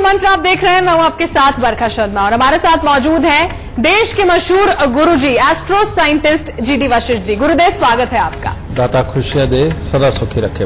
मंत्र आप देख रहे हैं, मैं हूं आपके साथ बरखा शर्मा और हमारे साथ मौजूद हैं देश के मशहूर गुरुजी astro scientist GD Vashishtha ji. गुरुदेव स्वागत है आपका। दाता खुशियां दे, सदा सुखी रखे।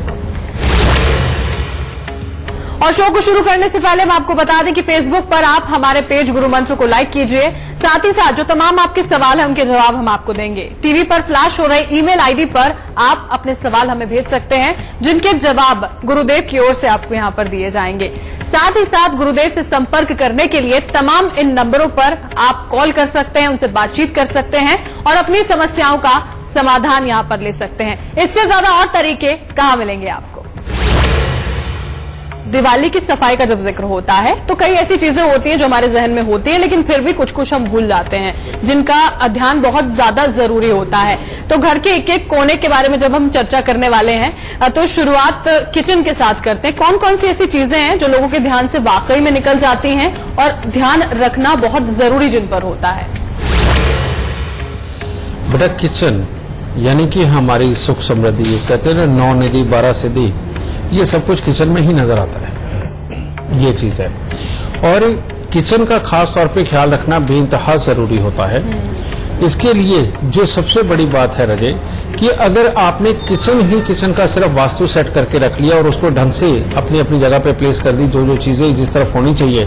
और शो को शुरू करने से पहले मैं आपको बता दें कि फेसबुक पर आप हमारे पेज गुरु मंत्र को लाइक कीजिए। साथ ही साथ जो तमाम आपके सवाल हैं उनके जवाब हम आपको देंगे। टीवी पर फ्लैश हो रहे ईमेल आईडी पर आप अपने सवाल हमें भेज सकते हैं, जिनके जवाब गुरुदेव की ओर से आपको यहां पर दिए जाएंगे। साथ ही साथ गुरुदेव से संपर्क करने के लिए तमाम इन नंबरों पर आप कॉल कर सकते हैं, उनसे बातचीत कर सकते हैं और अपनी समस्याओं का समाधान यहां पर ले सकते हैं। इससे ज्यादा और तरीके कहां मिलेंगे आपको। दिवाली की सफाई का जब जिक्र होता है तो कई ऐसी चीजें होती हैं जो हमारे जहन में होती हैं, लेकिन फिर भी कुछ कुछ हम भूल जाते हैं, जिनका ध्यान बहुत ज्यादा जरूरी होता है। तो घर के एक एक कोने के बारे में जब हम चर्चा करने वाले हैं तो शुरुआत किचन के साथ करते हैं। कौन कौन सी ऐसी चीजें हैं जो लोगों के ध्यान से वाकई में निकल जाती हैं और ध्यान रखना बहुत जरूरी जिन पर होता है? बेटा, किचन यानी कि हमारी सुख समृद्धि, कहते हैं ना 9 निधि 12 सिद्धि, ये सब कुछ किचन में ही नजर आता है। ये चीज है और किचन का खास तौर पे ख्याल रखना बेइंतहा जरूरी होता है। इसके लिए जो सबसे बड़ी बात है रजे, कि अगर आपने किचन का सिर्फ वास्तु सेट करके रख लिया और उसको ढंग से अपनी अपनी जगह पे प्लेस कर दी, जो जो चीजें जिस तरफ होनी चाहिए,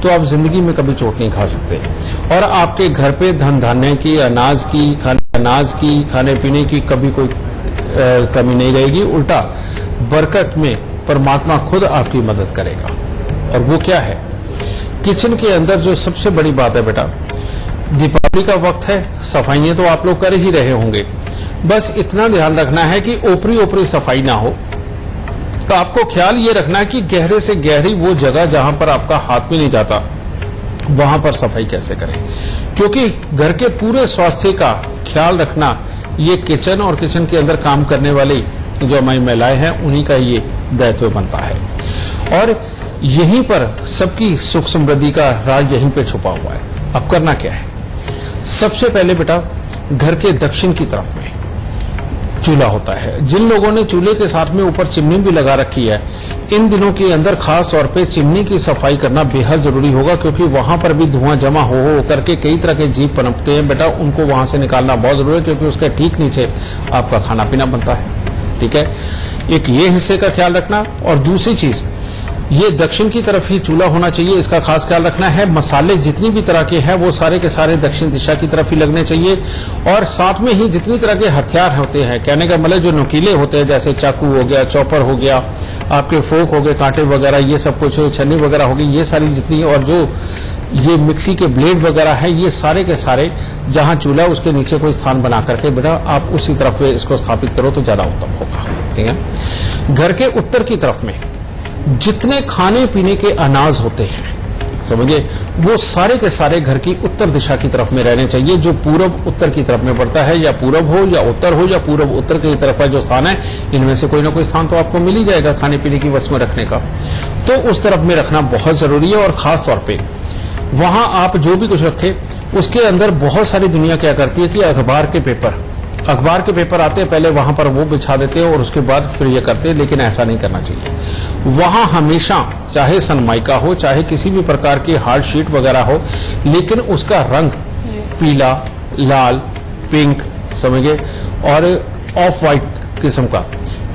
तो आप जिंदगी में कभी चोट नहीं खा सकते। और आपके घर पे धन धान्य की, अनाज की, खाने पीने की कभी कोई कमी नहीं रहेगी। उल्टा बरकत में परमात्मा खुद आपकी मदद करेगा। और वो क्या है, किचन के अंदर जो सबसे बड़ी बात है बेटा, दीपावली का वक्त है, सफाइयां तो आप लोग कर ही रहे होंगे, बस इतना ध्यान रखना है कि ऊपरी सफाई ना हो। तो आपको ख्याल ये रखना है कि गहरे से गहरी वो जगह जहां पर आपका हाथ भी नहीं जाता, वहां पर सफाई कैसे करें, क्योंकि घर के पूरे स्वास्थ्य का ख्याल रखना ये किचन और किचन के अंदर काम करने वाली जो हमारी महिलाएं हैं उन्हीं का ये दायित्व बनता है। और यहीं पर सबकी सुख समृद्धि का राज यहीं पे छुपा हुआ है। अब करना क्या है, सबसे पहले बेटा घर के दक्षिण की तरफ में चूल्हा होता है। जिन लोगों ने चूल्हे के साथ में ऊपर चिमनी भी लगा रखी है, इन दिनों के अंदर खास तौर पे चिमनी की सफाई करना बेहद जरूरी होगा, क्योंकि वहां पर भी धुआं जमा हो करके कई तरह के जीव पनपते हैं बेटा, उनको वहां से निकालना बहुत जरूरी है, क्योंकि उसके ठीक नीचे आपका खाना पीना बनता है। ठीक है, एक ये हिस्से का ख्याल रखना। और दूसरी चीज, ये दक्षिण की तरफ ही चूल्हा होना चाहिए, इसका खास ख्याल रखना है। मसाले जितनी भी तरह के हैं वो सारे के सारे दक्षिण दिशा की तरफ ही लगने चाहिए। और साथ में ही जितनी तरह के हथियार होते हैं, कहने का मतलब जो नुकीले होते हैं, जैसे चाकू हो गया, चॉपर हो गया, आपके फोक हो गए, कांटे वगैरह, ये सब कुछ, छन्नी वगैरह हो गई, ये सारी जितनी, और जो ये मिक्सी के ब्लेड वगैरह है, ये सारे के सारे जहां चूल्हा उसके नीचे कोई स्थान बना करके बेटा आप उसी तरफ इसको स्थापित करो तो ज्यादा उत्तम होगा। ठीक है, घर के उत्तर की तरफ में जितने खाने पीने के अनाज होते हैं, समझिए, वो सारे के सारे घर की उत्तर दिशा की तरफ में रहने चाहिए। जो पूरब उत्तर की तरफ में पड़ता है, या पूरब हो या उत्तर हो या पूरब उत्तर की तरफ का जो स्थान है, इनमें से कोई ना कोई स्थान तो आपको मिल ही जाएगा खाने पीने की वस्तुएं रखने का। तो उस तरफ में रखना बहुत जरूरी है। और खास तौर पर वहां आप जो भी कुछ रखे, उसके अंदर बहुत सारी दुनिया क्या करती है कि अखबार के पेपर आते हैं, पहले वहां पर वो बिछा देते हैं और उसके बाद फिर ये करते हैं, लेकिन ऐसा नहीं करना चाहिए। वहां हमेशा चाहे सनमाइका हो, चाहे किसी भी प्रकार की हार्ड शीट वगैरह हो, लेकिन उसका रंग पीला, लाल, पिंक, समझिए, और ऑफ वाइट किस्म का,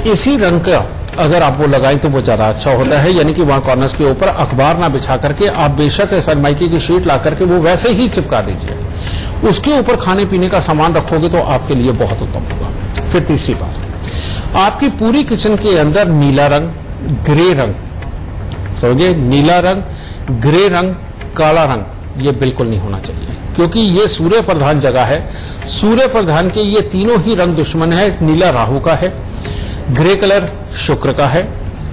इसी रंग का अगर आप वो लगाएं तो वो ज्यादा अच्छा होता है। यानी कि वहां कॉर्नर्स के ऊपर अखबार ना बिछा करके आप बेशक सनमाइके की शीट ला करके वो वैसे ही चिपका दीजिए, उसके ऊपर खाने पीने का सामान रखोगे तो आपके लिए बहुत उत्तम होगा। फिर तीसरी बात, आपकी पूरी किचन के अंदर नीला रंग, ग्रे रंग, समझिए, नीला रंग, ग्रे रंग, काला रंग, ये बिल्कुल नहीं होना चाहिए, क्योंकि ये सूर्य प्रधान जगह है। सूर्य प्रधान के ये तीनों ही रंग दुश्मन है। नीला राहु का है, ग्रे कलर शुक्र का है,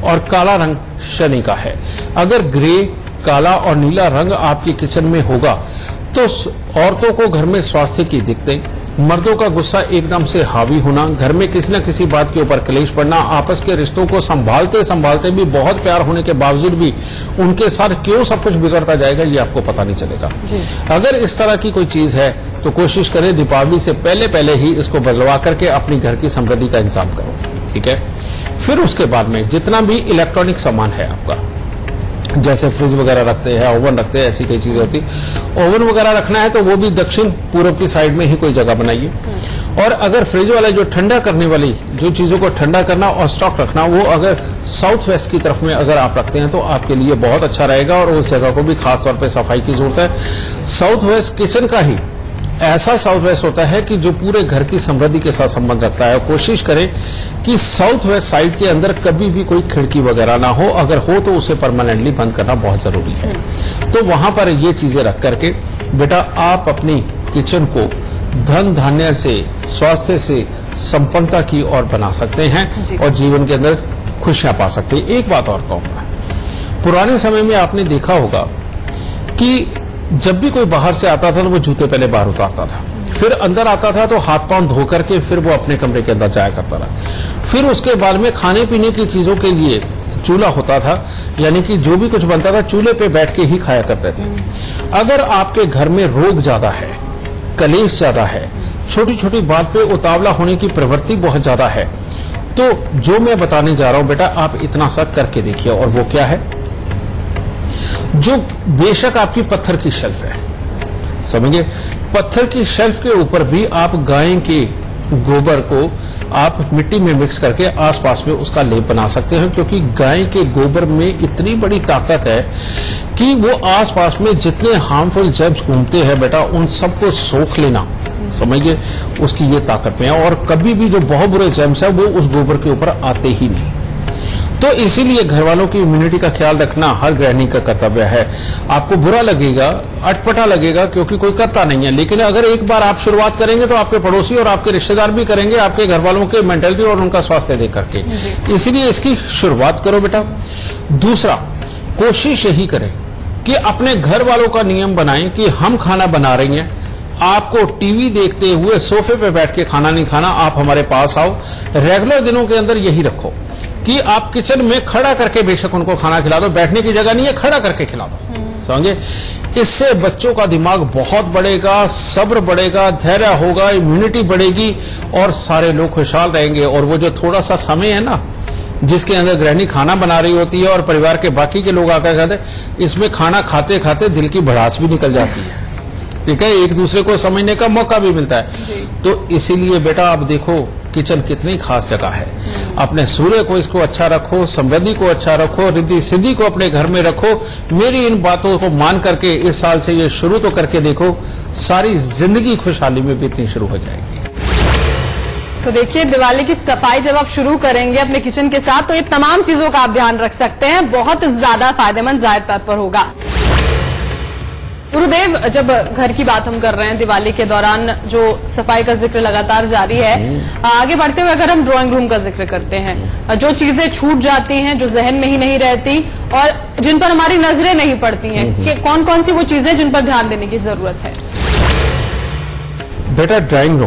और काला रंग शनि का है। अगर ग्रे, काला और नीला रंग आपकी किचन में होगा तो औरतों को घर में स्वास्थ्य की दिक्कतें, मर्दों का गुस्सा एकदम से हावी होना, घर में किसी न किसी बात के ऊपर क्लेश पड़ना, आपस के रिश्तों को संभालते भी बहुत प्यार होने के बावजूद भी उनके साथ क्यों सब कुछ बिगड़ता जाएगा, ये आपको पता नहीं चलेगा। अगर इस तरह की कोई चीज है तो कोशिश करें दीपावली से पहले ही इसको बदलवा करके अपनी घर की समृद्धि का इंतजाम करो। ठीक है, फिर उसके बाद में जितना भी इलेक्ट्रॉनिक सामान है आपका, जैसे फ्रिज वगैरह रखते हैं, ओवन रखते हैं, ऐसी कई चीजें होती। ओवन वगैरह रखना है तो वो भी दक्षिण पूर्व की साइड में ही कोई जगह बनाइए। और अगर फ्रिज वाला जो ठंडा करने वाली जो चीजों को ठंडा करना और स्टॉक रखना, वो अगर साउथ वेस्ट की तरफ में अगर आप रखते हैं तो आपके लिए बहुत अच्छा रहेगा। और उस जगह को भी खास तौर पे सफाई की जरूरत है। साउथ वेस्ट किचन का ही ऐसा साउथ वेस्ट होता है कि जो पूरे घर की समृद्धि के साथ संबंध रखता है। कोशिश करें कि साउथ वेस्ट साइड के अंदर कभी भी कोई खिड़की वगैरह ना हो, अगर हो तो उसे परमानेंटली बंद करना बहुत जरूरी है। तो वहां पर ये चीजें रख करके बेटा आप अपनी किचन को धन धान्य से, स्वास्थ्य से, संपन्नता की ओर बना सकते हैं और जीवन के अंदर खुशियां पा सकते हैं। एक बात और कहूंगा, पुराने समय में आपने देखा होगा कि जब भी कोई बाहर से आता था तो वो जूते पहले बाहर उतारता था, फिर अंदर आता था तो हाथ पांव धो करके फिर वो अपने कमरे के अंदर जाया करता था। फिर उसके बाद में खाने पीने की चीजों के लिए चूल्हा होता था, यानी कि जो भी कुछ बनता था चूल्हे पे बैठ के ही खाया करते थे। अगर आपके घर में रोग ज्यादा है, कलेश ज्यादा है, छोटी छोटी बात पे उतावला होने की प्रवृत्ति बहुत ज्यादा है, तो जो मैं बताने जा रहा हूं बेटा आप इतना सा करके देखिए। और वो क्या है, जो बेशक आपकी पत्थर की शेल्फ है, समझिए, पत्थर की शेल्फ के ऊपर भी आप गाय के गोबर को आप मिट्टी में मिक्स करके आसपास में उसका लेप बना सकते हैं। क्योंकि गाय के गोबर में इतनी बड़ी ताकत है कि वो आसपास में जितने हार्मफुल जर्म्स घूमते हैं बेटा उन सबको सोख लेना, समझिए, उसकी ये ताकत में है। और कभी भी जो बहुत बुरे जर्म्स है वो उस गोबर के ऊपर आते ही नहीं। तो इसीलिए घर वालों की इम्यूनिटी का ख्याल रखना हर गृहिणी का कर्तव्य है। आपको बुरा लगेगा, अटपटा लगेगा क्योंकि कोई करता नहीं है, लेकिन अगर एक बार आप शुरुआत करेंगे तो आपके पड़ोसी और आपके रिश्तेदार भी करेंगे, आपके घर वालों के मेंटलिटी और उनका स्वास्थ्य देख करके। इसीलिए इसकी शुरुआत करो बेटा। दूसरा, कोशिश यही करें कि अपने घर वालों का नियम बनाएं कि हम खाना बना रही हैं, आपको टीवी देखते हुए सोफे पे बैठ के खाना नहीं खाना, आप हमारे पास आओ। रेगुलर दिनों के अंदर यही रखो कि आप किचन में खड़ा करके बेशक उनको खाना खिला दो, बैठने की जगह नहीं है, खड़ा करके खिला दो, समझे। इससे बच्चों का दिमाग बहुत बढ़ेगा, सब्र बढ़ेगा, धैर्य होगा, इम्यूनिटी बढ़ेगी और सारे लोग खुशहाल रहेंगे। और वो जो थोड़ा सा समय है ना जिसके अंदर गृहिणी खाना बना रही होती है और परिवार के बाकी के लोग आकर खाते, इसमें खाना खाते खाते दिल की भड़ास भी निकल जाती है, ठीक है, एक दूसरे को समझने का मौका भी मिलता है। तो इसीलिए बेटा आप देखो किचन कितनी खास जगह है। अपने सूर्य को इसको अच्छा रखो, समृद्धि को अच्छा रखो, रिद्धि सिद्धि को अपने घर में रखो। मेरी इन बातों को मान करके इस साल से ये शुरू तो करके देखो, सारी जिंदगी खुशहाली में बीतनी शुरू हो जाएगी। तो देखिए, दिवाली की सफाई जब आप शुरू करेंगे अपने किचन के साथ तो ये तमाम चीजों का आप ध्यान रख सकते हैं, बहुत ज्यादा फायदेमंद जायद तत्पर होगा। गुरुदेव, जब घर की बात हम कर रहे हैं, दिवाली के दौरान जो सफाई का जिक्र लगातार जारी है, आगे बढ़ते हुए अगर हम ड्राइंग रूम का जिक्र करते हैं, जो चीजें छूट जाती हैं, जो जहन में ही नहीं रहती और जिन पर हमारी नजरें नहीं पड़ती हैं, कि कौन कौन सी वो चीजें जिन पर ध्यान देने की जरूरत है? बेटा ड्राइंग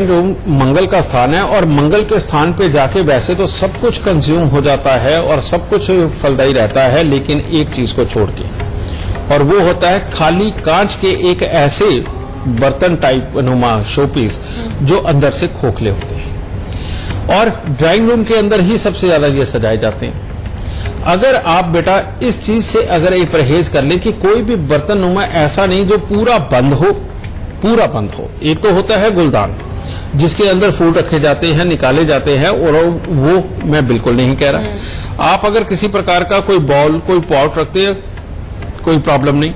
रूम मंगल का स्थान है और मंगल के स्थान पे जाके वैसे तो सब कुछ कंज्यूम हो जाता है और सब कुछ फलदायी रहता है, लेकिन एक चीज को छोड़ के, और वो होता है खाली कांच के एक ऐसे बर्तन टाइप नुमा शोपीस जो अंदर से खोखले होते हैं और ड्राइंग रूम के अंदर ही सबसे ज्यादा ये सजाए जाते हैं। अगर आप बेटा इस चीज से अगर ये परहेज कर ले कि कोई भी बर्तन नुमा ऐसा नहीं जो पूरा बंद हो। एक तो होता है गुलदान जिसके अंदर फूल रखे जाते हैं, निकाले जाते हैं, और वो मैं बिल्कुल नहीं कह रहा। आप अगर किसी प्रकार का कोई बॉल, कोई पॉट रखते हैं, कोई प्रॉब्लम नहीं,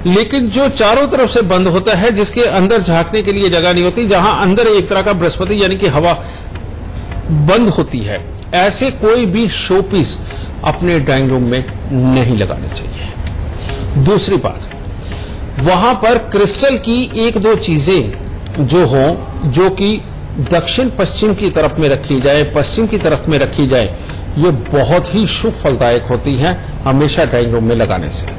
लेकिन जो चारों तरफ से बंद होता है, जिसके अंदर झांकने के लिए जगह नहीं होती, जहां अंदर एक तरह का बृहस्पति यानी कि हवा बंद होती है, ऐसे कोई भी शो पीस अपने ड्राइंग रूम में नहीं लगाने चाहिए। दूसरी बात, वहां पर क्रिस्टल की एक दो चीजें जो हो, जो कि दक्षिण पश्चिम की तरफ में रखी जाए, पश्चिम की तरफ में रखी जाए, ये बहुत ही शुभ फलदायक होती हैं हमेशा ड्राइंग रूम में लगाने से।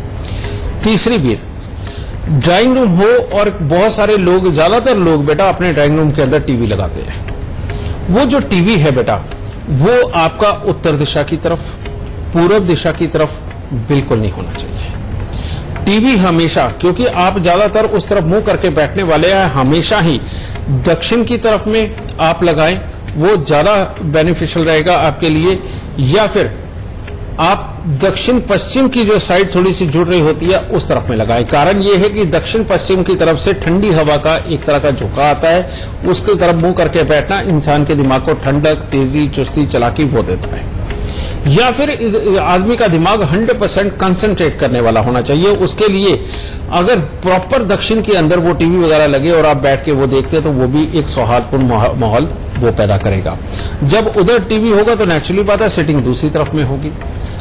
तीसरी बात, ड्राइंग रूम हो और बहुत सारे लोग, ज्यादातर लोग बेटा अपने ड्राइंग रूम के अंदर टीवी लगाते हैं। वो जो टीवी है बेटा, वो आपका उत्तर दिशा की तरफ, पूर्व दिशा की तरफ बिल्कुल नहीं होना चाहिए। टीवी हमेशा, क्योंकि आप ज्यादातर उस तरफ मुंह करके बैठने वाले हैं, हमेशा ही दक्षिण की तरफ में आप लगाएं, वो ज्यादा बेनिफिशियल रहेगा आपके लिए। या फिर आप दक्षिण पश्चिम की जो साइड थोड़ी सी जुड़ रही होती है उस तरफ में लगाएं। कारण ये है कि दक्षिण पश्चिम की तरफ से ठंडी हवा का एक तरह का झोंका आता है, उसकी तरफ मुंह करके बैठना इंसान के दिमाग को ठंडक, तेजी, चुस्ती, चालाकी वो देता है। या फिर आदमी का दिमाग 100% कंसंट्रेट करने वाला होना चाहिए। उसके लिए अगर प्रॉपर दक्षिण के अंदर वो टीवी वगैरह लगे और आप बैठ के वो देखते हैं तो वो भी एक सौहार्दपूर्ण माहौल वो पैदा करेगा। जब उधर टीवी होगा तो नेचुरली बात है सिटिंग दूसरी तरफ में होगी,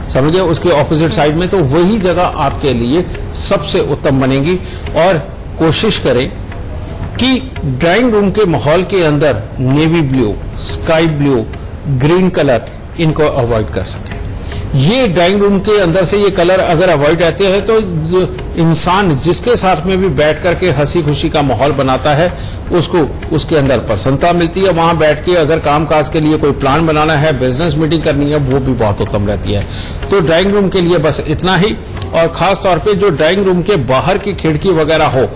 समझिए, उसके ऑपोजिट साइड में, तो वही जगह आपके लिए सबसे उत्तम बनेगी। और कोशिश करें कि ड्राइंग रूम के माहौल के अंदर navy blue, sky blue, green colour इनको अवॉइड कर सके। ये ड्राइंग रूम के अंदर से ये कलर अगर अवॉइड रहते हैं तो इंसान जिसके साथ में भी बैठ करके हंसी खुशी का माहौल बनाता है उसको उसके अंदर प्रसन्नता मिलती है। वहां बैठ के अगर कामकाज के लिए कोई प्लान बनाना है, बिजनेस मीटिंग करनी है, वो भी बहुत उत्तम रहती है। तो ड्राइंग रूम के लिए बस इतना ही। और खास तौर पे जो ड्राइंग रूम के बाहर की खिड़की वगैरह हो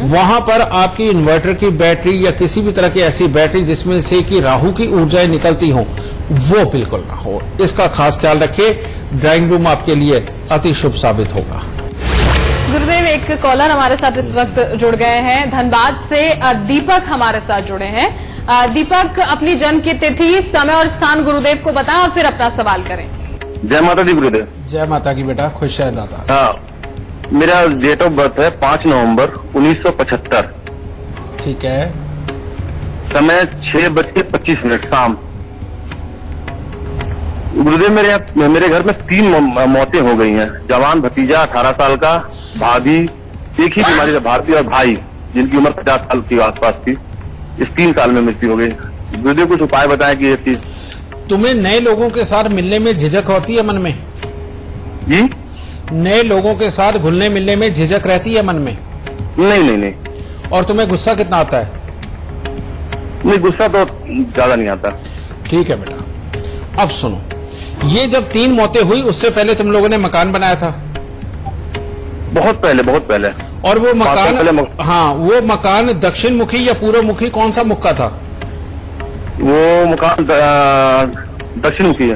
वहां पर आपकी इन्वर्टर की बैटरी या किसी भी तरह की ऐसी बैटरी जिसमें से कि राहु की ऊर्जाएं निकलती हों वो बिल्कुल ना हो, इसका खास ख्याल रखिए। ड्राइंग रूम आपके लिए अति शुभ साबित होगा। गुरुदेव, एक कॉलर हमारे साथ इस वक्त जुड़ गए हैं धनबाद से। दीपक हमारे साथ जुड़े हैं। दीपक, अपनी जन्म की तिथि, समय और स्थान गुरुदेव को बताएं और फिर अपना सवाल करें। जय माता दी गुरुदेव। जय माता की बेटा, खुश है दाता। हाँ, मेरा डेट ऑफ बर्थ है 5 नवंबर 1975। ठीक है। समय 6:25 शाम। गुरुदेव, मेरे घर में 3 मौतें हो गई हैं। जवान भतीजा 18 साल का, भाभी, एक ही बीमारी से भाभी और भाई जिनकी उम्र 50 साल के आसपास थी, इस 3 साल में मृत्यु हो गई। गुरुदेव कुछ उपाय बताएं कि ये चीज। तुम्हें नए लोगों के साथ मिलने में झिझक होती है मन में? जी? नए लोगों के साथ घुलने मिलने में झिझक रहती है मन में? नहीं। और तुम्हें गुस्सा कितना आता है? नहीं, गुस्सा तो ज्यादा नहीं आता। ठीक है बेटा, अब सुनो, ये जब 3 मौतें हुई उससे पहले तुम लोगों ने मकान बनाया था? बहुत पहले। और वो मकान, पहले हाँ, वो मकान दक्षिण मुखी या पूर्व मुखी, कौन सा मुख का था? वो मकान दक्षिण मुखी है।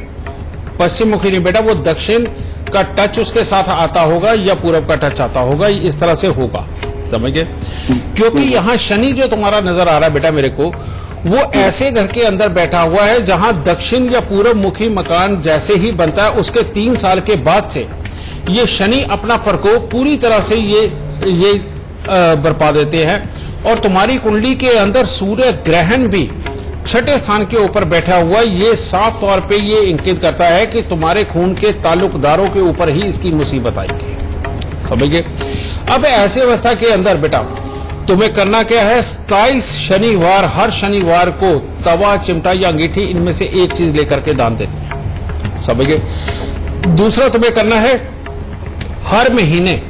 पश्चिम मुखी नहीं बेटा, वो दक्षिण का टच उसके साथ आता होगा या पूरब का टच आता होगा, इस तरह से होगा, समझ गए? क्योंकि यहाँ शनि जो तुम्हारा नजर आ रहा है बेटा मेरे को, वो ऐसे घर के अंदर बैठा हुआ है जहां दक्षिण या पूर्व मुखी मकान जैसे ही बनता है उसके 3 साल के बाद से ये शनि अपना प्रकोप पूरी तरह से ये बरपा देते हैं। और तुम्हारी कुंडली के अंदर सूर्य ग्रहण भी 6ठे स्थान के ऊपर बैठा हुआ, ये साफ तौर पे ये इंगित करता है कि तुम्हारे खून के ताल्लुकदारों के ऊपर ही इसकी मुसीबत आएगी, समझिए? अब ऐसी अवस्था के अंदर बेटा तुम्हें करना क्या है, 27 शनिवार, हर शनिवार को तवा, चिमटा या अंगीठी इनमें से एक चीज लेकर के दान देनी है, समझिए? दूसरा तुम्हें करना है, हर महीने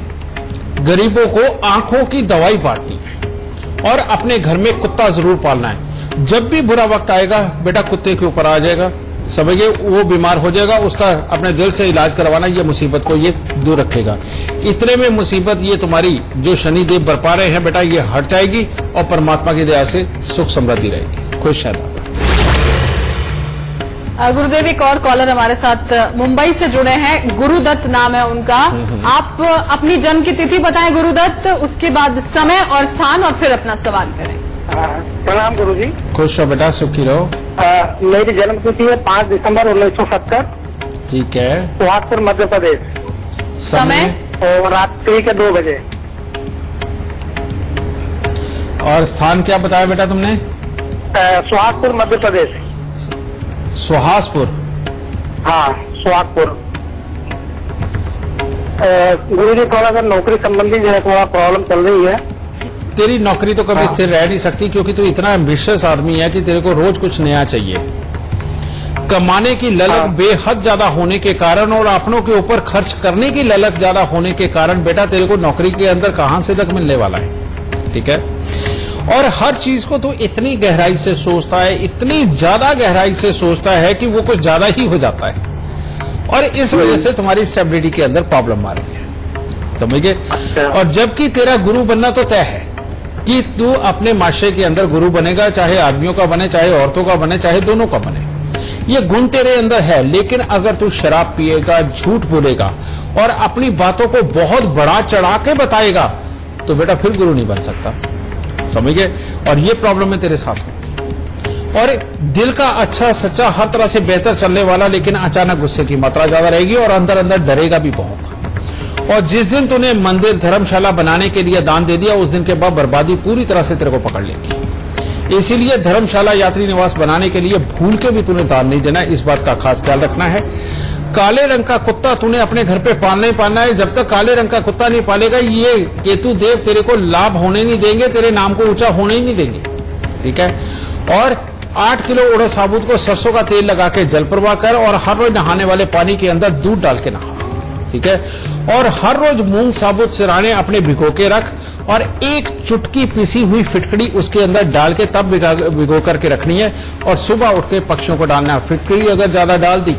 गरीबों को आंखों की दवाई बांटनी है और अपने घर में कुत्ता जरूर पालना है। जब भी बुरा वक्त आएगा बेटा कुत्ते के ऊपर आ जाएगा, समझिए? वो बीमार हो जाएगा, उसका अपने दिल से इलाज करवाना, ये मुसीबत को ये दूर रखेगा। इतने में मुसीबत ये तुम्हारी जो शनिदेव बरपा रहे हैं बेटा ये हट जाएगी और परमात्मा की दया से सुख समृद्धि रहेगी। खुश है। गुरुदेव, एक और कॉलर हमारे साथ मुंबई से जुड़े हैं, गुरुदत्त नाम है उनका। आप अपनी जन्म की तिथि बताएं गुरुदत्त, उसके बाद समय और स्थान और फिर अपना सवाल करें। प्रणाम गुरु जी। खुश हो बेटा, सुखी रहो। मेरी जन्म तिथि है 5 दिसंबर 1970। ठीक है। सुहासपुर मध्य प्रदेश। समय और रात्रि के 2 बजे। और स्थान क्या बताया बेटा तुमने? सुहासपुर मध्य प्रदेश। सुहासपुर? हाँ, सुहासपुर। गुरु जी थोड़ा सा नौकरी संबंधी जो है थोड़ा प्रॉब्लम चल रही है। तेरी नौकरी तो कभी स्थिर रह नहीं सकती क्योंकि तू इतना एम्बिशियस आदमी है कि तेरे को रोज कुछ नया चाहिए। कमाने की ललक बेहद ज्यादा होने के कारण और अपनों के ऊपर खर्च करने की ललक ज्यादा होने के कारण बेटा तेरे को नौकरी के अंदर कहां से तक मिलने वाला है, ठीक है? और हर चीज को तो इतनी गहराई से सोचता है, इतनी ज्यादा गहराई से सोचता है कि वो कुछ ज्यादा ही हो जाता है और इस वजह से तुम्हारी स्टेबिलिटी के अंदर प्रॉब्लम आ रही है, समझ गए? और जबकि तेरा गुरु बनना तो तय है कि तू अपने माशरे के अंदर गुरु बनेगा, चाहे आदमियों का बने, चाहे औरतों का बने, चाहे दोनों का बने। ये गुण तेरे अंदर है, लेकिन अगर तू शराब पिएगा, झूठ बोलेगा और अपनी बातों को बहुत बड़ा चढ़ा के बताएगा तो बेटा फिर गुरु नहीं बन सकता, समझ गए। और ये प्रॉब्लम है तेरे साथ में। और दिल का अच्छा सच्चा हर तरह से बेहतर चलने वाला, लेकिन अचानक गुस्से की मात्रा ज्यादा रहेगी और अंदर अंदर डरेगा भी बहुत। और जिस दिन तूने मंदिर धर्मशाला बनाने के लिए दान दे दिया, उस दिन के बाद बर्बादी पूरी तरह से तेरे को पकड़ लेगी। इसीलिए धर्मशाला यात्री निवास बनाने के लिए भूल के भी तूने दान नहीं देना, इस बात का खास ख्याल रखना है। काले रंग का कुत्ता तूने अपने घर पे पालना ही पालना है। जब तक काले रंग का कुत्ता नहीं पालेगा, ये केतु देव तेरे को लाभ होने नहीं देंगे, तेरे नाम को ऊंचा होने ही नहीं देंगे, ठीक है। और 8 किलो उड़द साबुत को सरसों का तेल लगा के जल प्रवाह कर और हर रोज नहाने वाले पानी के अंदर दूध डाल के नहा, ठीक है। और हर रोज मूंग साबुत सिराने अपने भिगो के रख और एक चुटकी पिसी हुई फिटकड़ी उसके अंदर डाल के तब भिगो करके रखनी है। और सुबह उठ के पक्षियों को डालना है। फिटकड़ी अगर ज्यादा डाल दी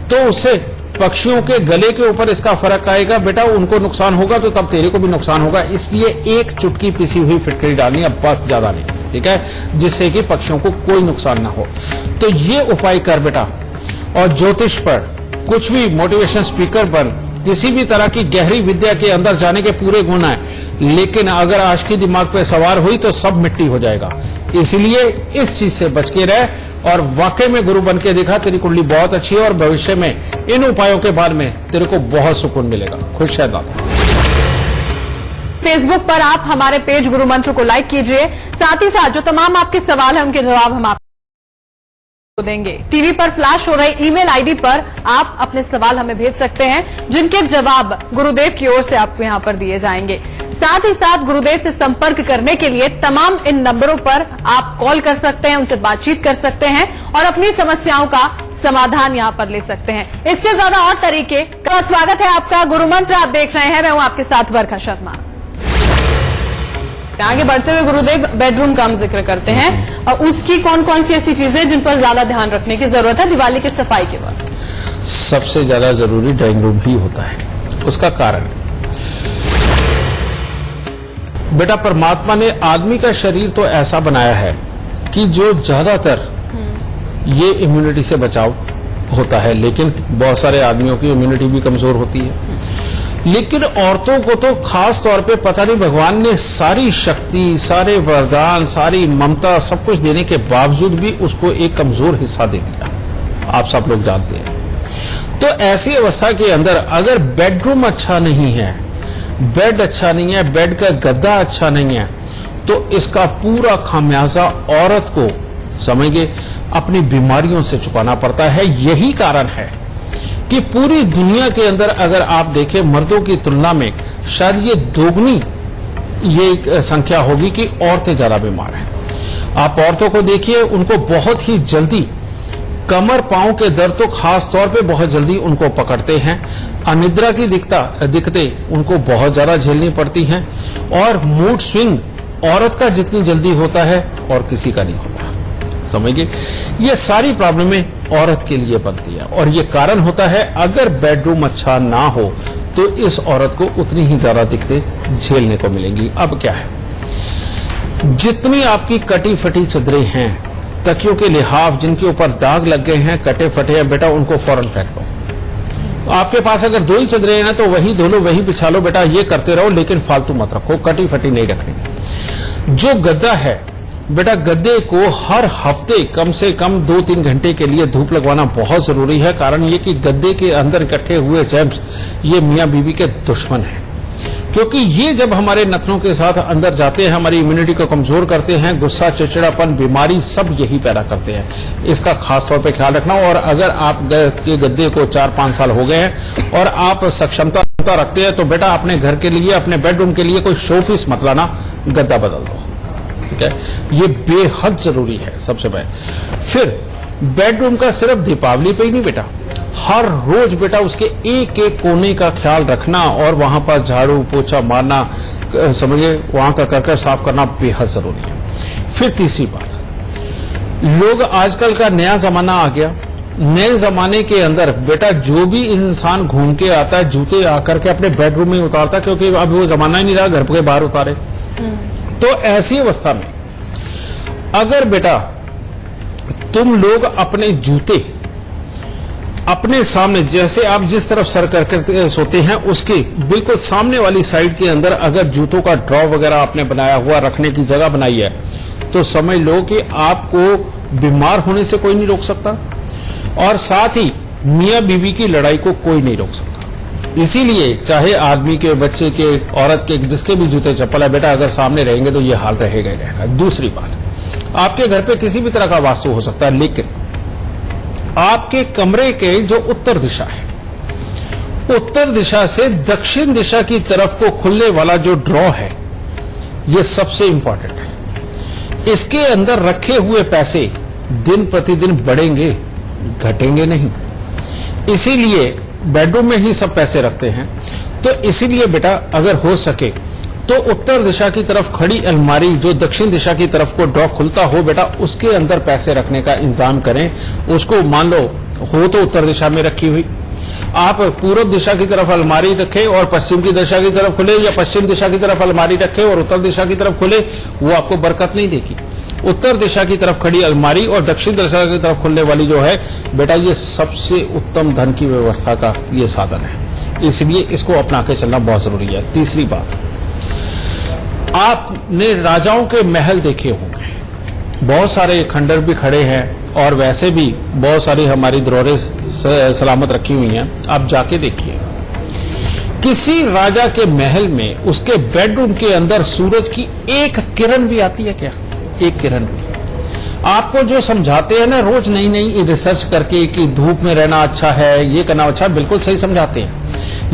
तो उससे पक्षियों के गले के ऊपर इसका फर्क आएगा बेटा, उनको नुकसान होगा तो तब तेरे को भी नुकसान होगा। इसलिए एक चुटकी पिसी हुई फिटकरी डालनी है, बस ज्यादा नहीं, ठीक है, जिससे कि पक्षियों को कोई नुकसान ना हो। तो ये उपाय कर बेटा। और ज्योतिष पर, कुछ भी मोटिवेशन स्पीकर पर, किसी भी तरह की गहरी विद्या के अंदर जाने के पूरे गुण है, लेकिन अगर आशिकी दिमाग पे सवार हुई तो सब मिट्टी हो जाएगा। इसलिए इस चीज से बच के रह और वाकई में गुरु बन के दिखा। तेरी कुंडली बहुत अच्छी है और भविष्य में इन उपायों के बाद में तेरे को बहुत सुकून मिलेगा। खुश है दादा। फेसबुक पर आप हमारे पेज गुरु मंत्र को लाइक कीजिए। साथ ही साथ जो तमाम आपके सवाल हैं उनके जवाब हम आपको देंगे। टीवी पर फ्लैश हो रही ईमेल आईडी पर आप अपने सवाल हमें भेज सकते हैं, जिनके जवाब गुरुदेव की ओर से आपको यहां पर दिए जाएंगे। साथ ही साथ गुरुदेव से संपर्क करने के लिए तमाम इन नंबरों पर आप कॉल कर सकते हैं, उनसे बातचीत कर सकते हैं और अपनी समस्याओं का समाधान यहां पर ले सकते हैं। इससे ज्यादा और तरीके का स्वागत है आपका। गुरु मंत्र आप देख रहे हैं, मैं हूं आपके साथ वर्षा शर्मा। आगे बढ़ते हुए गुरुदेव बेडरूम का हम जिक्र करते हैं और उसकी कौन कौन सी ऐसी चीजें जिन पर ज्यादा ध्यान रखने की जरूरत है दिवाली की सफाई के बाद? सबसे ज्यादा जरूरी ड्राइंग रूम ही होता है। उसका कारण बेटा, परमात्मा ने आदमी का शरीर तो ऐसा बनाया है कि जो ज्यादातर ये इम्यूनिटी से बचाव होता है, लेकिन बहुत सारे आदमियों की इम्यूनिटी भी कमजोर होती है। लेकिन औरतों को तो खास तौर पे पता नहीं भगवान ने सारी शक्ति, सारे वरदान, सारी ममता, सब कुछ देने के बावजूद भी उसको एक कमजोर हिस्सा दे दिया। आप सब लोग जानते हैं। तो ऐसी अवस्था के अंदर अगर बेडरूम अच्छा नहीं है, बेड अच्छा नहीं है, बेड का गद्दा अच्छा नहीं है, तो इसका पूरा खामियाजा औरत को समझिए अपनी बीमारियों से चुकाना पड़ता है। यही कारण है कि पूरी दुनिया के अंदर अगर आप देखें, मर्दों की तुलना में शायद ये दोगुनी ये संख्या होगी कि औरतें ज्यादा बीमार हैं। आप औरतों को देखिए, उनको बहुत ही जल्दी कमर पांव के दर्द तो खास तौर पे बहुत जल्दी उनको पकड़ते हैं। अनिद्रा की दिक्कतें उनको बहुत ज्यादा झेलनी पड़ती हैं और मूड स्विंग औरत का जितनी जल्दी होता है और किसी का नहीं होता, समझिए। ये सारी प्रॉब्लमें औरत के लिए बनती है और ये कारण होता है अगर बेडरूम अच्छा ना हो तो इस औरत को उतनी ही ज्यादा दिक्कतें झेलने को मिलेंगी। अब क्या है, जितनी आपकी कटी फटी चादरें हैं, तकियों के लिहाफ जिनके ऊपर दाग लग गए हैं, कटे फटे हैं, बेटा उनको फौरन फेंक दो। आपके पास अगर 2 ही चादरें हैं ना तो वही धो लो, वही बिछा लो, बेटा ये करते रहो, लेकिन फालतू मत रखो, कटी फटी नहीं रखनी। जो गद्दा है बेटा, गद्दे को हर हफ्ते कम से कम 2-3 घंटे के लिए धूप लगवाना बहुत जरूरी है। कारण ये कि गद्दे के अंदर इकट्ठे हुए जर्म्स ये मियां बीवी के दुश्मन हैं, क्योंकि ये जब हमारे नथनों के साथ अंदर जाते हैं हमारी इम्यूनिटी को कमजोर करते हैं। गुस्सा, चिड़चिड़ापन, बीमारी सब यही पैदा करते हैं। इसका खास तौर पे ख्याल रखना। और अगर आप के गद्दे को 4-5 साल हो गए हैं और आप सक्षमता रखते हैं तो बेटा अपने घर के लिए, अपने बेडरूम के लिए कोई शोपीस मत लाना, गद्दा बदल दो, ठीक है। ये बेहद जरूरी है सबसे पहले। फिर बेडरूम का सिर्फ दीपावली पे ही नहीं बेटा, हर रोज बेटा उसके एक एक कोने का ख्याल रखना और वहां पर झाड़ू पोछा मारना, समझिए वहां का करकट साफ करना बेहद जरूरी है। फिर तीसरी बात, लोग आजकल का नया जमाना आ गया, नए जमाने के अंदर बेटा जो भी इंसान घूम के आता है जूते आकर के अपने बेडरूम में उतारता, क्योंकि अब वो जमाना ही नहीं रहा घर के बाहर उतारे। तो ऐसी अवस्था में अगर बेटा तुम लोग अपने जूते अपने सामने, जैसे आप जिस तरफ सर करके सोते हैं उसके बिल्कुल सामने वाली साइड के अंदर अगर जूतों का ड्रॉ वगैरह आपने बनाया हुआ, रखने की जगह बनाई है, तो समझ लो कि आपको बीमार होने से कोई नहीं रोक सकता और साथ ही मियां बीवी की लड़ाई को कोई नहीं रोक सकता। इसीलिए चाहे आदमी के, बच्चे के, औरत के, जिसके भी जूते चप्पल है, बेटा अगर सामने रहेंगे तो ये हाल रहेगा ही रहेगा। दूसरी बात, आपके घर पे किसी भी तरह का वास्तु हो सकता है, लेकिन आपके कमरे के जो उत्तर दिशा है, उत्तर दिशा से दक्षिण दिशा की तरफ को खुलने वाला जो ड्रॉ है, ये सबसे इंपॉर्टेंट है। इसके अंदर रखे हुए पैसे दिन प्रतिदिन बढ़ेंगे, घटेंगे नहीं। इसीलिए बेडरूम में ही सब पैसे रखते हैं। तो इसीलिए बेटा अगर हो सके तो उत्तर दिशा की तरफ खड़ी अलमारी जो दक्षिण दिशा की तरफ को ड्रॉ खुलता हो, बेटा उसके अंदर पैसे रखने का इंतजाम करें। उसको मान लो हो तो उत्तर दिशा में रखी हुई, आप पूर्व दिशा की तरफ अलमारी रखें और पश्चिम की दिशा की तरफ खुले, या पश्चिम दिशा की तरफ अलमारी रखें और उत्तर दिशा की तरफ खुले, वो आपको बरकत नहीं देगी। उत्तर दिशा की तरफ खड़ी अलमारी और दक्षिण दिशा की तरफ खुलने वाली जो है बेटा, ये सबसे उत्तम धन की व्यवस्था का ये साधन है। इसलिए इसको अपना के चलना बहुत जरूरी है। तीसरी बात, आपने राजाओं के महल देखे होंगे, बहुत सारे खंडर भी खड़े हैं और वैसे भी बहुत सारी हमारी धरोहरें सलामत रखी हुई हैं। आप जाके देखिए, किसी राजा के महल में उसके बेडरूम के अंदर सूरज की एक किरण भी आती है क्या? एक किरण भी। आपको जो समझाते हैं ना रोज नई नई रिसर्च करके कि धूप में रहना अच्छा है, ये करना अच्छा, बिल्कुल सही समझाते हैं,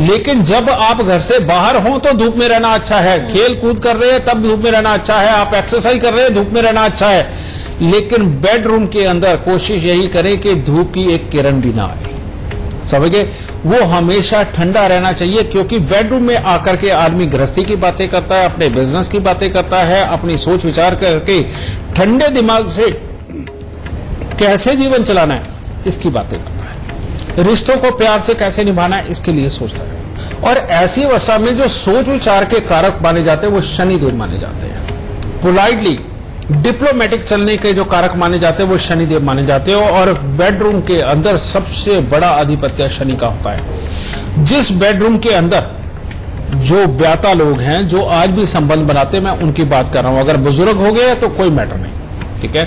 लेकिन जब आप घर से बाहर हो तो धूप में रहना अच्छा है, खेल कूद कर रहे हैं तब धूप में रहना अच्छा है, आप एक्सरसाइज कर रहे हैं धूप में रहना अच्छा है, लेकिन बेडरूम के अंदर कोशिश यही करें कि धूप की एक किरण भी ना आए। समझ गए? वो हमेशा ठंडा रहना चाहिए, क्योंकि बेडरूम में आकर के आदमी गृहस्थी की बातें करता है, अपने बिजनेस की बातें करता है, अपनी सोच विचार करके ठंडे दिमाग से कैसे जीवन चलाना है इसकी बातें करता है, रिश्तों को प्यार से कैसे निभाना है इसके लिए सोचता है। और ऐसी अवस्था में जो सोच विचार के कारक माने जाते हैं वो शनिदेव माने जाते हैं। पोलाइटली डिप्लोमेटिक चलने के जो कारक माने जाते हैं वो शनिदेव माने जाते हैं। और बेडरूम के अंदर सबसे बड़ा आधिपत्य शनि का होता है। जिस बेडरूम के अंदर जो ब्याता लोग हैं, जो आज भी संबंध बनाते हैं, मैं उनकी बात कर रहा हूं, अगर बुजुर्ग हो गए तो कोई मैटर नहीं, ठीक है।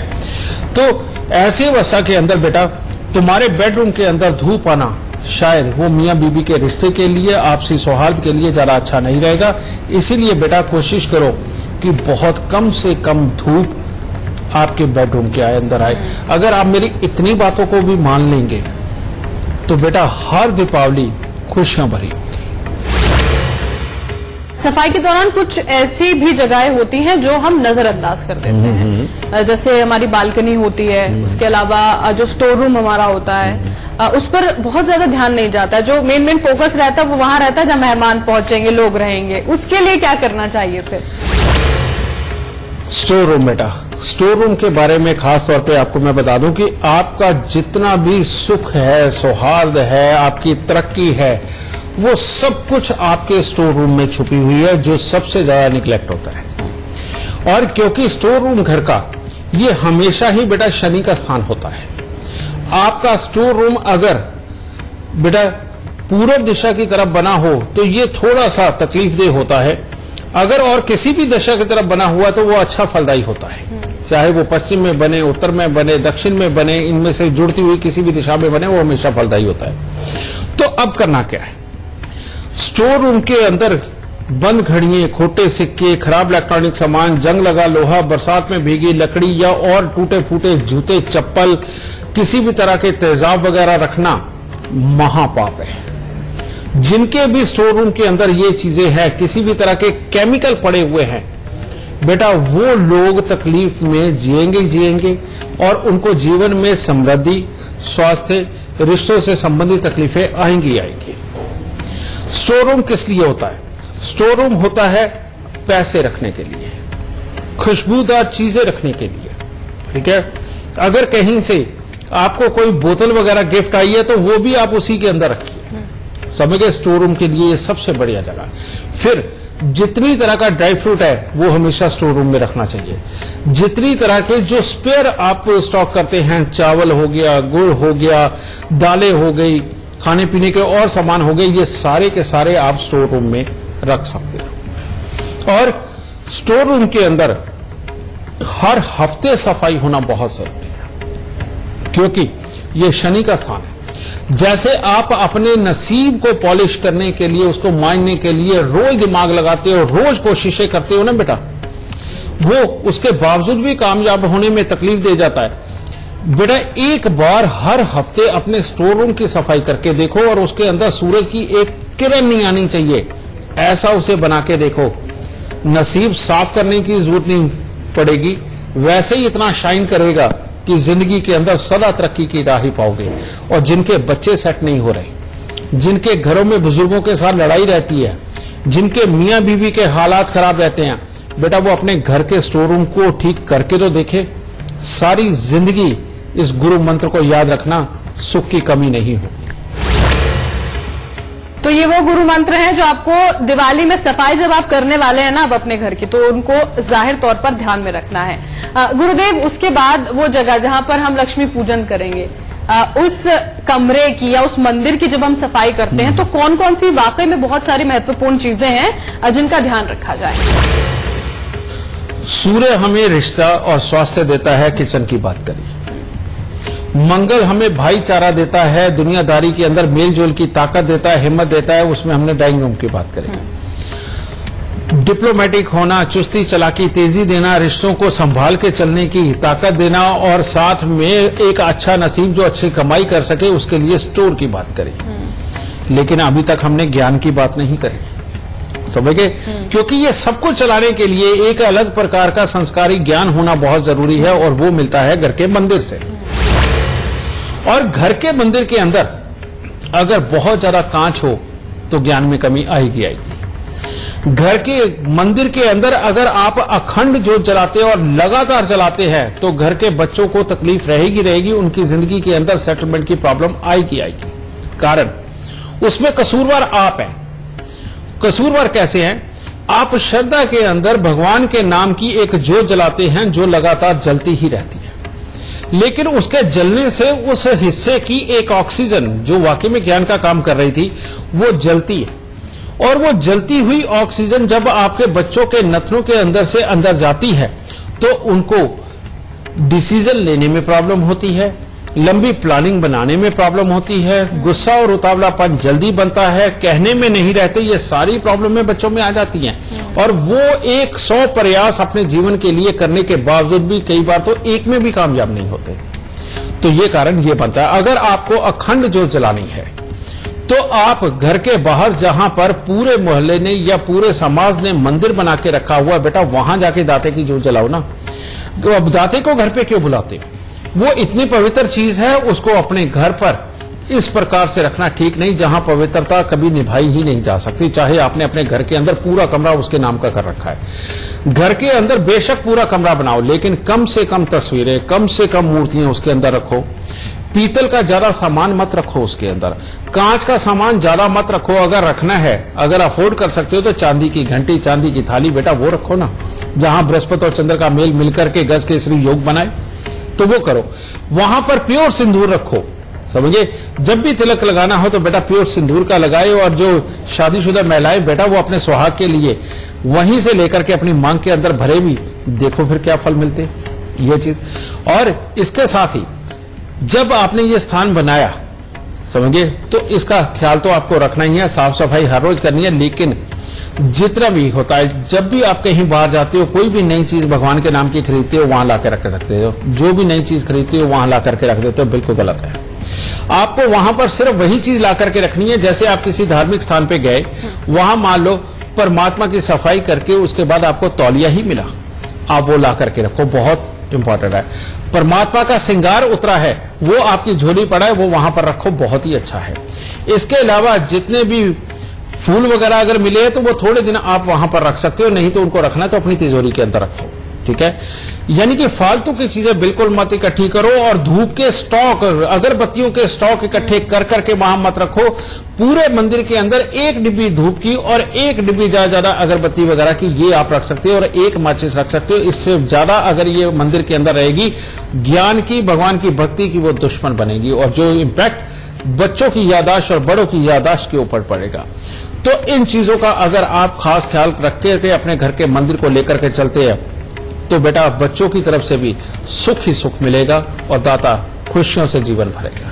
तो ऐसी अवस्था के अंदर बेटा तुम्हारे बेडरूम के अंदर धूप आना शायद वो मियां बीबी के रिश्ते के लिए, आपसी सौहार्द के लिए ज्यादा अच्छा नहीं रहेगा। इसीलिए बेटा कोशिश करो कि बहुत कम से कम धूप आपके बेडरूम के अंदर आए। अगर आप मेरी इतनी बातों को भी मान लेंगे तो बेटा हर दीपावली खुशियां भरी होगी। सफाई के दौरान कुछ ऐसी भी जगहें होती हैं जो हम नजरअंदाज कर देते हैं, जैसे हमारी बालकनी होती है, उसके अलावा जो स्टोर रूम हमारा होता है उस पर बहुत ज्यादा ध्यान नहीं जाता। जो मेन फोकस रहता है वो वहां रहता है जहां मेहमान पहुंचेंगे, लोग रहेंगे। उसके लिए क्या करना चाहिए फिर? स्टोर रूम बेटा, स्टोर रूम के बारे में खास तौर पे आपको मैं बता दूं कि आपका जितना भी सुख है, सौहार्द है, आपकी तरक्की है, वो सब कुछ आपके स्टोर रूम में छुपी हुई है, जो सबसे ज्यादा निग्लेक्ट होता है। और क्योंकि स्टोर रूम घर का ये हमेशा ही बेटा शनि का स्थान होता है। आपका स्टोर रूम अगर बेटा पूर्व दिशा की तरफ बना हो तो ये थोड़ा सा तकलीफदेह होता है। अगर और किसी भी दिशा की तरफ बना हुआ तो वो अच्छा फलदायी होता है, चाहे वो पश्चिम में बने, उत्तर में बने, दक्षिण में बने, इनमें से जुड़ती हुई किसी भी दिशा में बने, वो हमेशा फलदायी होता है। तो अब करना क्या है? स्टोर रूम के अंदर बंद घड़ियां, खोटे सिक्के, खराब इलेक्ट्रॉनिक सामान, जंग लगा लोहा, बरसात में भीगी लकड़ी या और टूटे फूटे जूते, चप्पल, किसी भी तरह के तेजाब वगैरह रखना महापाप है। जिनके भी स्टोर रूम के अंदर ये चीजें हैं, किसी भी तरह के केमिकल पड़े हुए हैं, बेटा वो लोग तकलीफ में जिएंगे और उनको जीवन में समृद्धि, स्वास्थ्य, रिश्तों से संबंधित तकलीफें आएंगी। स्टोर रूम किस लिए होता है? स्टोर रूम होता है पैसे रखने के लिए, खुशबूदार चीजें रखने के लिए, ठीक है। अगर कहीं से आपको कोई बोतल वगैरह गिफ्ट आई है तो वो भी आप उसी के अंदर रखिए, समझ गए। स्टोर रूम के लिए ये सबसे बढ़िया जगह। फिर जितनी तरह का ड्राई फ्रूट है वो हमेशा स्टोर रूम में रखना चाहिए। जितनी तरह के जो स्पेयर आप स्टॉक करते हैं, चावल हो गया, गुड़ हो गया, दालें हो गई, खाने पीने के और सामान हो गए, ये सारे के सारे आप स्टोर रूम में रख सकते हैं। और स्टोर रूम के अंदर हर हफ्ते सफाई होना बहुत जरूरी है, क्योंकि ये शनि का स्थान है। जैसे आप अपने नसीब को पॉलिश करने के लिए, उसको मानने के लिए रोज दिमाग लगाते हो, रोज कोशिशें करते हो ना बेटा, वो उसके बावजूद भी कामयाब होने में तकलीफ दे जाता है। बेटा एक बार हर हफ्ते अपने स्टोर रूम की सफाई करके देखो और उसके अंदर सूरज की एक किरण नहीं आनी चाहिए, ऐसा उसे बना के देखो। नसीब साफ करने की जरूरत नहीं पड़ेगी, वैसे ही इतना शाइन करेगा कि जिंदगी के अंदर सदा तरक्की की राह ही पाओगे। और जिनके बच्चे सेट नहीं हो रहे, जिनके घरों में बुजुर्गों के साथ लड़ाई रहती है, जिनके मियां बीवी के हालात खराब रहते हैं, बेटा वो अपने घर के स्टोर रूम को ठीक करके तो देखे। सारी जिंदगी इस गुरु मंत्र को याद रखना, सुख की कमी नहीं होगी। तो ये वो गुरु मंत्र हैं जो आपको दिवाली में सफाई जब आप करने वाले हैं ना अब अपने घर की, तो उनको जाहिर तौर पर ध्यान में रखना है। गुरुदेव, उसके बाद वो जगह जहां पर हम लक्ष्मी पूजन करेंगे, उस कमरे की या उस मंदिर की जब हम सफाई करते हैं तो कौन कौन सी वाकई में बहुत सारी महत्वपूर्ण चीजें हैं जिनका ध्यान रखा जाए? सूर्य हमें रिश्ता और स्वास्थ्य देता है, किचन की बात करिए। मंगल हमें भाईचारा देता है, दुनियादारी के अंदर मेलजोल की ताकत देता है, हिम्मत देता है, उसमें हमने ड्राइंग रूम की बात करेंगे। डिप्लोमेटिक होना, चुस्ती चालाकी, तेजी देना, रिश्तों को संभाल के चलने की ताकत देना और साथ में एक अच्छा नसीब जो अच्छी कमाई कर सके, उसके लिए स्टोर की बात करें। लेकिन अभी तक हमने ज्ञान की बात नहीं करी, समझ गए? क्योंकि ये सबको चलाने के लिए एक अलग प्रकार का संस्कारी ज्ञान होना बहुत जरूरी है और वो मिलता है घर के मंदिर से। और घर के मंदिर के अंदर अगर बहुत ज्यादा कांच हो तो ज्ञान में कमी आएगी। घर के मंदिर के अंदर अगर आप अखंड ज्योत जलाते और लगातार जलाते हैं तो घर के बच्चों को तकलीफ रहेगी, उनकी जिंदगी के अंदर सेटलमेंट की प्रॉब्लम आएगी। कारण उसमें कसूरवार आप हैं। कसूरवार कैसे हैं? आप श्रद्धा के अंदर भगवान के नाम की एक ज्योत जलाते हैं जो लगातार जलती ही रहती है, लेकिन उसके जलने से उस हिस्से की एक ऑक्सीजन जो वाकई में ज्ञान का काम कर रही थी वो जलती है। और वो जलती हुई ऑक्सीजन जब आपके बच्चों के नथनों के अंदर से अंदर जाती है तो उनको डिसीजन लेने में प्रॉब्लम होती है, लंबी प्लानिंग बनाने में प्रॉब्लम होती है, गुस्सा और उतावलापन जल्दी बनता है, कहने में नहीं रहते, ये सारी प्रॉब्लमें बच्चों में आ जाती हैं। और वो 100 प्रयास अपने जीवन के लिए करने के बावजूद भी कई बार तो एक में भी कामयाब नहीं होते। तो ये कारण ये बनता है। अगर आपको अखंड ज्योत जलानी है तो आप घर के बाहर जहां पर पूरे मोहल्ले ने या पूरे समाज ने मंदिर बना के रखा हुआ, बेटा वहां जाके दाते की ज्योत जलाओ ना। अब दाते को घर पे क्यों बुलाते? वो इतनी पवित्र चीज है, उसको अपने घर पर इस प्रकार से रखना ठीक नहीं जहां पवित्रता कभी निभाई ही नहीं जा सकती। चाहे आपने अपने घर के अंदर पूरा कमरा उसके नाम का कर रखा है, घर के अंदर बेशक पूरा कमरा बनाओ लेकिन कम से कम तस्वीरें, कम से कम मूर्तियां उसके अंदर रखो। पीतल का ज्यादा सामान मत रखो उसके अंदर, कांच का सामान ज्यादा मत रखो। अगर रखना है, अगर अफोर्ड कर सकते हो तो चांदी की घंटी, चांदी की थाली, बेटा वो रखो ना, जहां बृहस्पति और चंद्र का मेल मिलकर के गज केसरी योग बनाए तो वो करो। वहां पर प्योर सिंदूर रखो, समझिए। जब भी तिलक लगाना हो तो बेटा प्योर सिंदूर का लगाए। और जो शादीशुदा महिलाएं बेटा वो अपने सुहाग के लिए वहीं से लेकर के अपनी मांग के अंदर भरे भी, देखो फिर क्या फल मिलते, ये चीज। और इसके साथ ही जब आपने ये स्थान बनाया, समझिए, तो इसका ख्याल तो आपको रखना ही है, साफ सफाई हर रोज करनी है। लेकिन जितना भी होता है, जब भी आप कहीं बाहर जाते हो, कोई भी नई चीज भगवान के नाम की खरीदते हो वहां ला के रखते हो, जो भी नई चीज खरीदते हो वहां ला करके रख देते हो, बिल्कुल गलत है। आपको वहां पर सिर्फ वही चीज ला करके रखनी है। जैसे आप किसी धार्मिक स्थान पे गए, वहां मान लो परमात्मा की सफाई करके उसके बाद आपको तौलिया ही मिला, आप वो ला करके रखो, बहुत इंपॉर्टेंट है। परमात्मा का श्रृंगार उतरा है, वो आपकी झोली पड़ा है, वो वहां पर रखो, बहुत ही अच्छा है। इसके अलावा जितने भी फूल वगैरह अगर मिले तो वो थोड़े दिन आप वहां पर रख सकते हो, नहीं तो उनको रखना है तो अपनी तिजोरी के अंदर रखो, ठीक है। यानी कि फालतू की चीजें बिल्कुल मत इकट्ठी करो, और धूप के स्टॉक, अगरबत्तियों के स्टॉक इकट्ठे कर करके वहां मत रखो। पूरे मंदिर के अंदर एक डिब्बी धूप की और एक डिब्बी ज्यादा अगरबत्ती वगैरह की ये आप रख सकते हो, और एक माचिस रख सकते हो। इससे ज्यादा अगर ये मंदिर के अंदर रहेगी, ज्ञान की, भगवान की भक्ति की वो दुश्मन बनेगी, और जो इम्पैक्ट बच्चों की याददाश्त और बड़ों की याददाश्त के ऊपर पड़ेगा। तो इन चीजों का अगर आप खास ख्याल रख के अपने घर के मंदिर को लेकर के चलते हैं, तो बेटा बच्चों की तरफ से भी सुख ही सुख मिलेगा, और दाता खुशियों से जीवन भरेगा।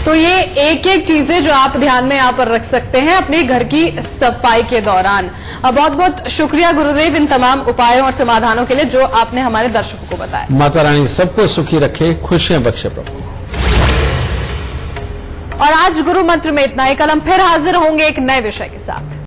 तो ये एक एक चीजें जो आप ध्यान में यहाँ पर रख सकते हैं अपने घर की सफाई के दौरान। बहुत बहुत शुक्रिया गुरुदेव इन तमाम उपायों और समाधानों के लिए जो आपने हमारे दर्शकों को बताया। माता रानी सबको सुखी रखे, खुशियां बख्शे प्रभु। और आज गुरु मंत्र में इतना ही। कल हम फिर हाजिर होंगे एक नए विषय के साथ।